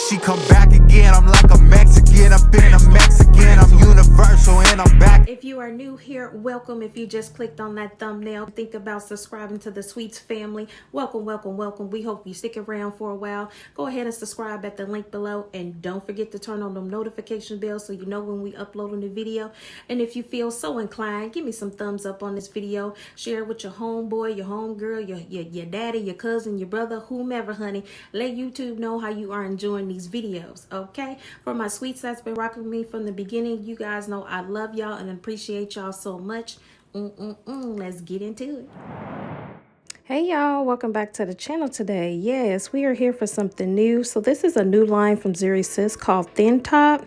she come back again. I'm like a Mexican, I've been a Mexican, I'm universal and I'm back. If you are new here, welcome. If you just clicked on that thumbnail, think about subscribing to the Sweets family. Welcome, welcome, welcome. We hope you stick around for a while. Go ahead and subscribe at the link below, and don't forget to turn on the notification bell so you know when we upload a new video. And if you feel so inclined, give me some thumbs up on this video. Share it with your homeboy, your homegirl, your daddy, your cousin, your brother, whomever, honey. Let YouTube know how you are enjoying these videos, okay? For my sweets that's been rocking with me from the beginning, you guys know I love y'all and appreciate y'all so much. Let's get into it. Hey y'all, welcome back to the channel today. Yes, we are here for something new. So this is a new line from Zury Sis called Thin Top.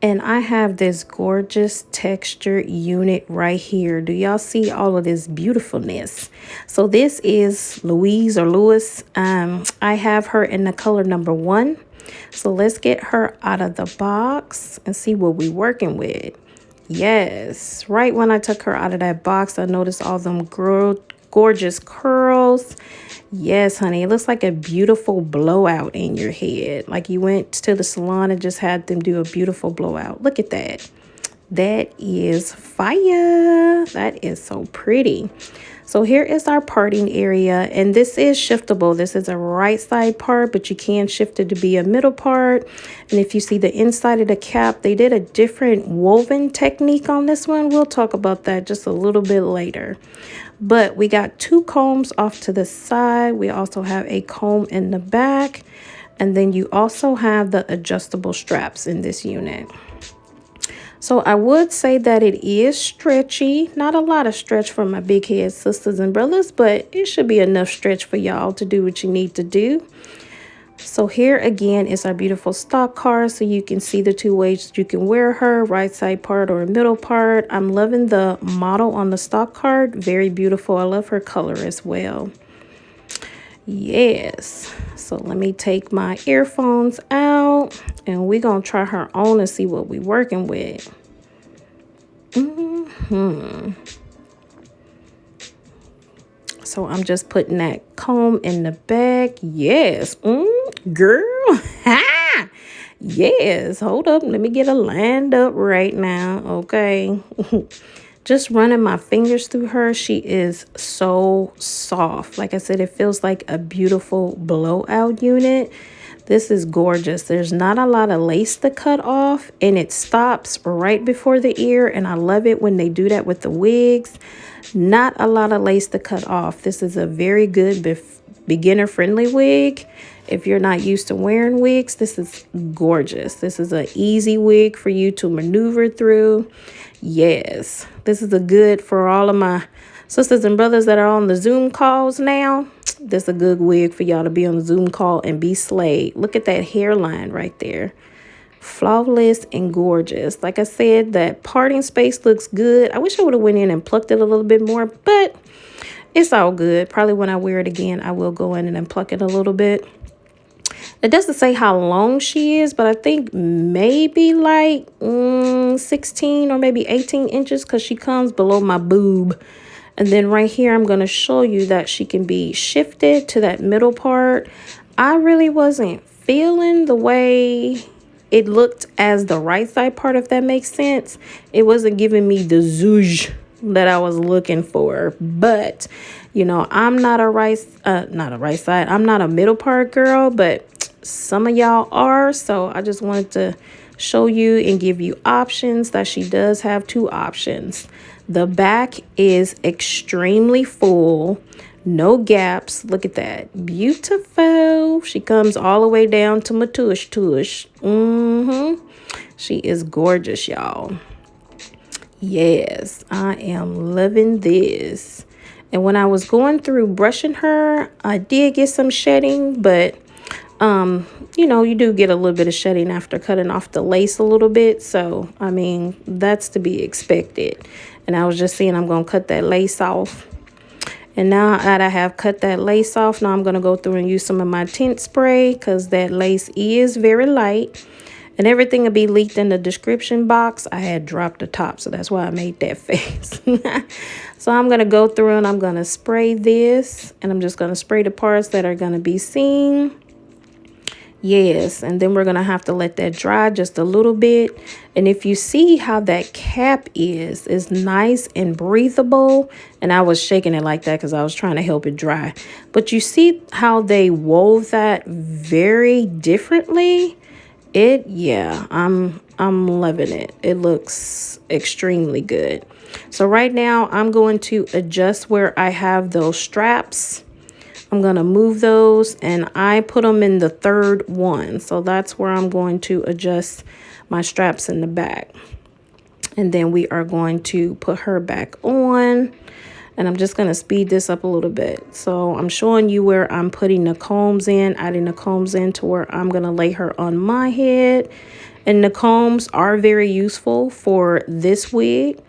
And I have this gorgeous texture unit right here. Do y'all see all of this beautifulness? So this is Louise or Lewis. I have her in the color number 1. So let's get her out of the box and see what we're working with. Yes, right when I took her out of that box, I noticed all them gorgeous curls. Yes, honey, it looks like a beautiful blowout in your head. Like you went to the salon and just had them do a beautiful blowout. Look at that. That is fire. That is so pretty. So here is our parting area, and this is shiftable. This is a right side part, but you can shift it to be a middle part. And if you see the inside of the cap, they did a different woven technique on this one. We'll talk about that just a little bit later. But we got 2 combs off to the side. We also have a comb in the back, and then you also have the adjustable straps in this unit. So I would say that it is stretchy. Not a lot of stretch for my big head sisters and brothers, but it should be enough stretch for y'all to do what you need to do. So here again is our beautiful stock card, so you can see the 2 ways that you can wear her, right side part or middle part. I'm loving the model on the stock card. Very beautiful. I love her color as well. Yes. So let me take my earphones out and we're going to try her on and see what we're working with. So I'm just putting that comb in the back. Yes. Girl. Ha! Yes. Hold up. Let me get her lined up right now. Okay. Just running my fingers through her. She is so soft. Like I said, it feels like a beautiful blowout unit. This is gorgeous. There's not a lot of lace to cut off, and it stops right before the ear, and I love it when they do that with the wigs. Not a lot of lace to cut off. This is a very good beginner-friendly wig. If you're not used to wearing wigs, this is gorgeous. This is an easy wig for you to maneuver through. Yes, this is a good for all of my sisters and brothers that are on the Zoom calls now. This is a good wig for y'all to be on the Zoom call and be slayed. Look at that hairline right there. Flawless and gorgeous. Like I said, that parting space looks good. I wish I would have went in and plucked it a little bit more, but it's all good. Probably when I wear it again, I will go in and pluck it a little bit. It doesn't say how long she is, but I think maybe like 16 or maybe 18 inches because she comes below my boob. And then right here, I'm going to show you that she can be shifted to that middle part. I really wasn't feeling the way it looked as the right side part, if that makes sense. It wasn't giving me the zhuzh that I was looking for. But, you know, I'm not a right side. I'm not a middle part girl, but some of y'all are. So I just wanted to show you and give you options that she does have 2 options. The back is extremely full, no gaps. Look at that. Beautiful. She comes all the way down to my tush. She is gorgeous, y'all. Yes, I am loving this. And when I was going through brushing her, I did get some shedding, but you know, you do get a little bit of shedding after cutting off the lace a little bit. So, I mean, that's to be expected. And I was just saying I'm going to cut that lace off. And now that I have cut that lace off, now I'm going to go through and use some of my tint spray because that lace is very light. And everything will be linked in the description box. I had dropped the top, so that's why I made that face. So I'm going to go through and I'm going to spray this. And I'm just going to spray the parts that are going to be seen. Yes, and then we're going to have to let that dry just a little bit. And if you see how that cap is, it's nice and breathable. And I was shaking it like that because I was trying to help it dry. But you see how they wove that very differently? Yeah, I'm loving it. It looks extremely good. So right now I'm going to adjust where I have those straps. I'm going to move those, and I put them in the third one. So that's where I'm going to adjust my straps in the back. And then we are going to put her back on. And I'm just going to speed this up a little bit. So I'm showing you where I'm putting the combs in, adding the combs in to where I'm going to lay her on my head. And the combs are very useful for this wig.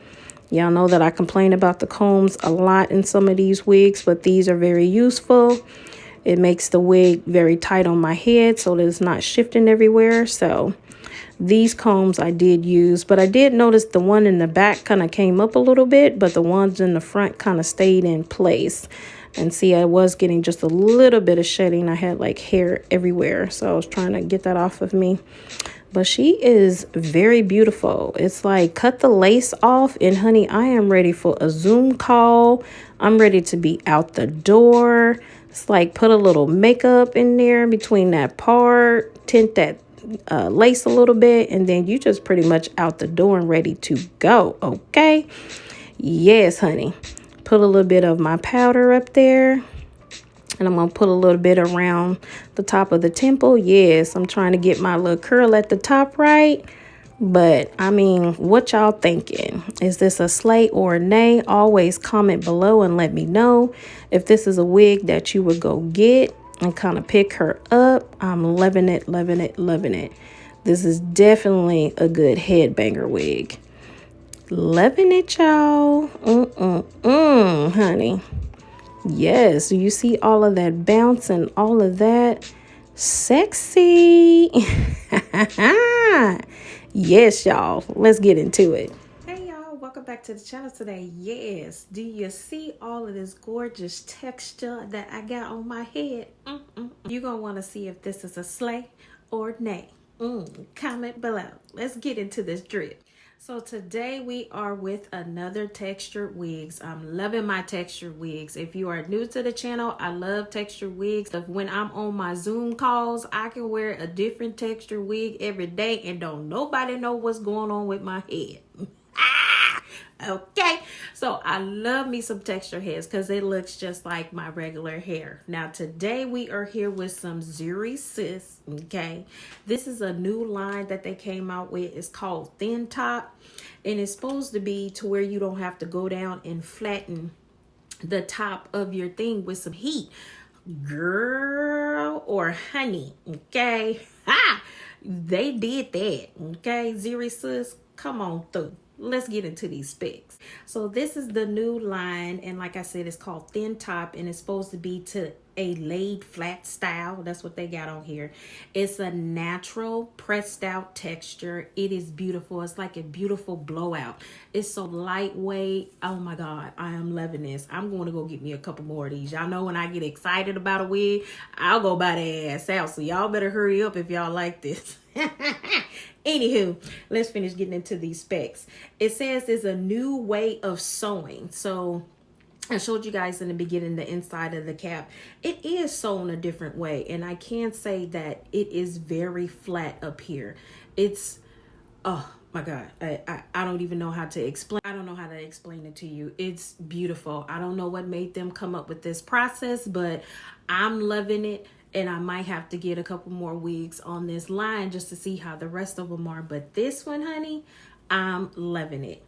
Y'all know that I complain about the combs a lot in some of these wigs, but these are very useful. It makes the wig very tight on my head so that it's not shifting everywhere. So these combs I did use, but I did notice the one in the back kind of came up a little bit, but the ones in the front kind of stayed in place. And see, I was getting just a little bit of shedding. I had like hair everywhere, so I was trying to get that off of me. But she is very beautiful. It's like cut the lace off, and honey, I am ready for a Zoom call. I'm ready to be out the door. It's like put a little makeup in there between that part, tint that lace a little bit, and then you just pretty much out the door and ready to go. Okay. Yes, honey. Put a little bit of my powder up there. And I'm going to put a little bit around the top of the temple. Yes, I'm trying to get my little curl at the top right. But, I mean, what y'all thinking? Is this a slay or a nay? Always comment below and let me know if this is a wig that you would go get and kind of pick her up. I'm loving it, loving it, loving it. This is definitely a good headbanger wig. Loving it, y'all. Honey. Yes, you see all of that bounce and all of that. Sexy. Yes, y'all. Let's get into it. Hey, y'all. Welcome back to the channel today. Yes. Do you see all of this gorgeous texture that I got on my head? You're going to want to see if this is a slay or nay. Comment below. Let's get into this drip. So today we are with another textured wigs. I'm loving my textured wigs. If you are new to the channel, I love textured wigs. When I'm on my Zoom calls, I can wear a different textured wig every day and don't nobody know what's going on with my head. Okay, so I love me some texture heads because it looks just like my regular hair. Now today we are here with some Zury Sis. Okay, this is a new line that they came out with. It's called Thin Top, and it's supposed to be to where you don't have to go down and flatten the top of your thing with some heat, girl or honey. Okay, they did that. Okay, Zury Sis, come on through. Let's get into these specs. So this is the new line, and like I said, it's called Thin Top, and it's supposed to be to a laid flat style. That's what they got on here. It's a natural pressed out texture. It is beautiful. It's like a beautiful blowout. It's so lightweight. Oh my God, I am loving this. I'm going to go get me a couple more of these. Y'all know when I get excited about a wig, I'll go buy the ass out. So y'all better hurry up if y'all like this. Anywho, let's finish getting into these specs. It says it's a new way of sewing. So I showed you guys in the beginning the inside of the cap. It is sewn a different way, and I can say that it is very flat up here. It's, oh my God, I don't even know how to explain. I don't know how to explain it to you. It's beautiful. I don't know what made them come up with this process, but I'm loving it. And I might have to get a couple more wigs on this line just to see how the rest of them are. But this one, honey, I'm loving it.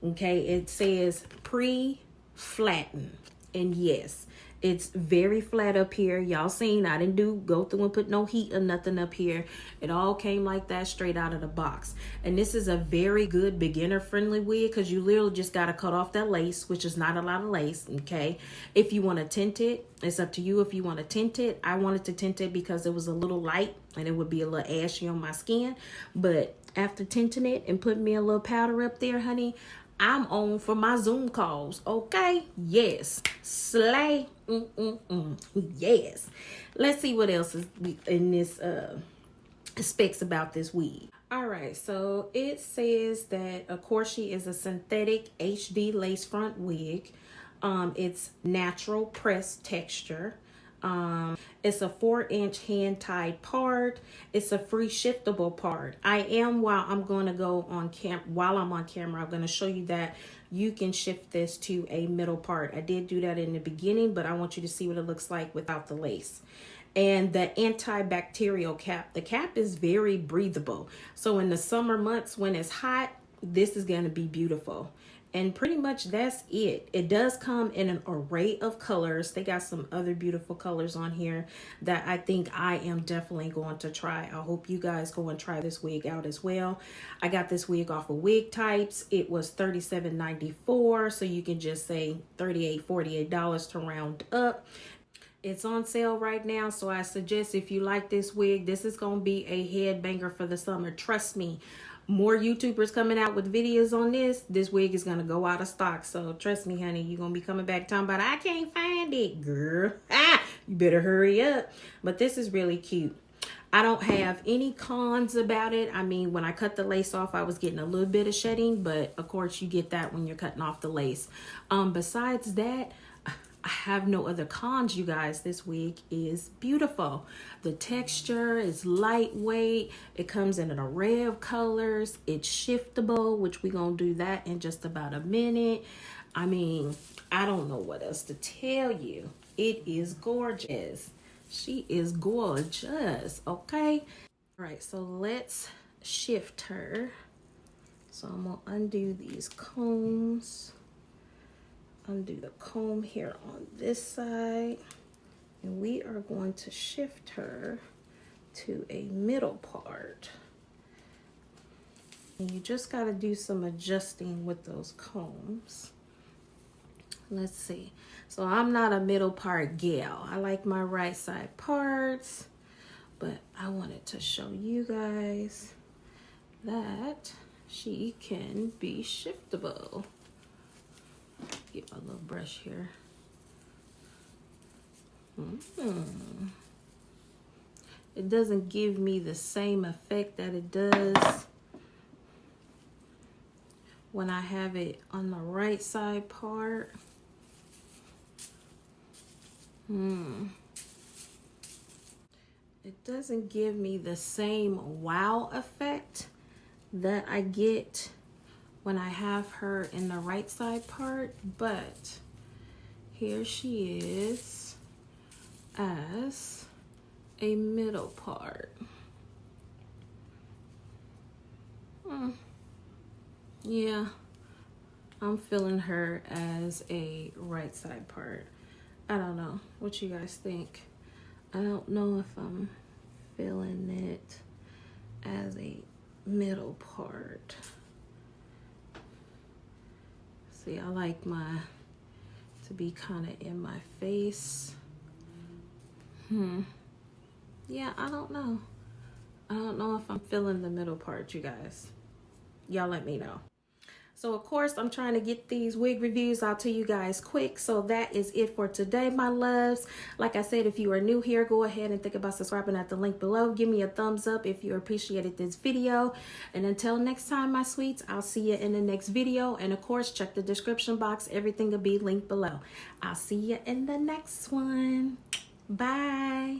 Okay, it says pre-flatten. And yes, it's very flat up here. Y'all seen I didn't go through and put no heat or nothing up here. It all came like that straight out of the box. And this is a very good beginner friendly wig because you literally just got to cut off that lace, which is not a lot of lace. Okay, if you want to tint it, it's up to you if you want to tint it. I wanted to tint it because it was a little light and it would be a little ashy on my skin. But after tinting it and putting me a little powder up there, honey, I'm on for my Zoom calls. Okay, yes, slay Yes. Let's see what else is in this specs about this wig. All right, so it says that of course she is a synthetic HD lace front wig. It's natural press texture. It's a 4-inch hand tied part. It's a free shiftable part. While I'm on camera, I'm going to show you that you can shift this to a middle part. I did do that in the beginning, but I want you to see what it looks like without the lace. And the antibacterial cap, the cap is very breathable. So in the summer months when it's hot, this is going to be beautiful. And pretty much that's it. It does come in an array of colors. They got some other beautiful colors on here that I think I am definitely going to try. I hope you guys go and try this wig out as well. I got this wig off of Wig Types. It was $37.94, so you can just say $38, $48 to round up. It's on sale right now, so I suggest if you like this wig, this is going to be a headbanger for the summer. Trust me. More YouTubers coming out with videos on this wig is going to go out of stock. So trust me, honey, you're going to be coming back talking about, I can't find it, girl. You better hurry up. But this is really cute. I don't have any cons about it. I mean, when I cut the lace off, I was getting a little bit of shedding, but of course you get that when you're cutting off the lace. Besides that, I have no other cons, you guys. This wig is beautiful. The texture is lightweight. It comes in an array of colors. It's shiftable, which we're going to do that in just about a minute. I mean, I don't know what else to tell you. It is gorgeous. She is gorgeous, okay? All right, so let's shift her. So I'm going to undo these combs. Undo the comb here on this side, and we are going to shift her to a middle part. And you just got to do some adjusting with those combs. Let's see. So I'm not a middle part gal. I like my right side parts, but I wanted to show you guys that she can be shiftable. Get my little brush here. It doesn't give me the same effect that it does when I have it on the right side part. It doesn't give me the same wow effect that I get when I have her in the right side part, but here she is as a middle part. Yeah, I'm feeling her as a right side part. I don't know what you guys think. I don't know if I'm feeling it as a middle part. See, I like to be kind of in my face. Yeah, I don't know. I don't know if I'm feeling the middle part, you guys. Y'all let me know. So, of course, I'm trying to get these wig reviews out to you guys quick. So that is it for today, my loves. Like I said, if you are new here, go ahead and think about subscribing at the link below. Give me a thumbs up if you appreciated this video. And until next time, my sweets, I'll see you in the next video. And, of course, check the description box. Everything will be linked below. I'll see you in the next one. Bye.